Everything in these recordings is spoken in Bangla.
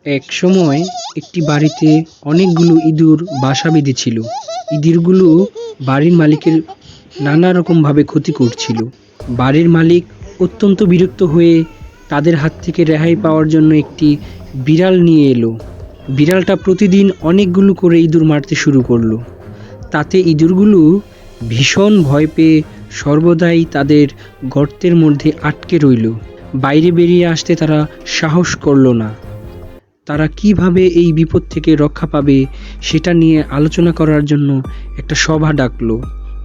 এক সময় একটি বাড়িতে অনেকগুলো ইঁদুর বাসা বেঁধেছিল। ইঁদুরগুলো বাড়ির মালিকের নানা রকমভাবে ক্ষতি করছিল। বাড়ির মালিক অত্যন্ত বিরক্ত হয়ে তাদের হাত থেকে রেহাই পাওয়ার জন্য একটি বিড়াল নিয়ে এলো। বিড়ালটা প্রতিদিন অনেকগুলো করে ইঁদুর মারতে শুরু করলো। তাতে ইঁদুরগুলো ভীষণ ভয় পেয়ে সর্বদাই তাদের গর্তের মধ্যে আটকে রইল। বাইরে বেরিয়ে আসতে তারা সাহস করল না। তারা কিভাবে এই বিপদ থেকে রক্ষা পাবে সেটা নিয়ে আলোচনা করার জন্য একটা সভা ডাকলো।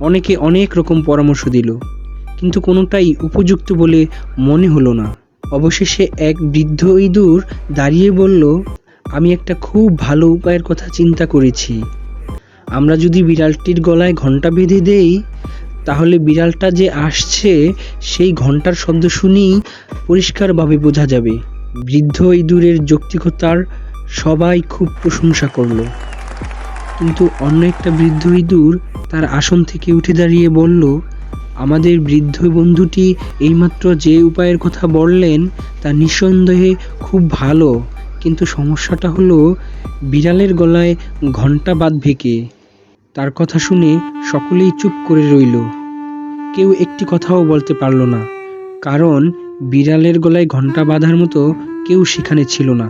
অনেকে অনেক রকম পরামর্শ দিল, কিন্তু কোনোটাই উপযুক্ত বলে মনে হলো না। অবশেষে এক বৃদ্ধ ইঁদুর দাঁড়িয়ে বলল, আমি একটা খুব ভালো উপায়ের কথা চিন্তা করেছি। আমরা যদি বিড়ালটির গলায় ঘণ্টা বেঁধে দেই, তাহলে বিড়ালটা যে আসছে সেই ঘণ্টার শব্দ শুনেই পরিষ্কারভাবে বোঝা যাবে। বৃদ্ধ ইঁদুরের যৌক্তিকতার সবাই খুব প্রশংসা করলো, কিন্তু অন্য একটা বৃদ্ধ ইঁদুর তার আসন থেকে উঠে দাঁড়িয়ে বলল, আমাদের বৃদ্ধ বন্ধুটি এইমাত্র যে উপায়ের কথা বললেন তা নিঃসন্দেহে খুব ভালো, কিন্তু সমস্যাটা হলো বিড়ালের গলায় ঘণ্টা বাঁধবে কে? তার কথা শুনে সকলেই চুপ করে রইল। কেউ একটি কথাও বলতে পারল না, কারণ বিড়ালের গলায় ঘণ্টা বাঁধার মতো কেউ সেখানে ছিল না।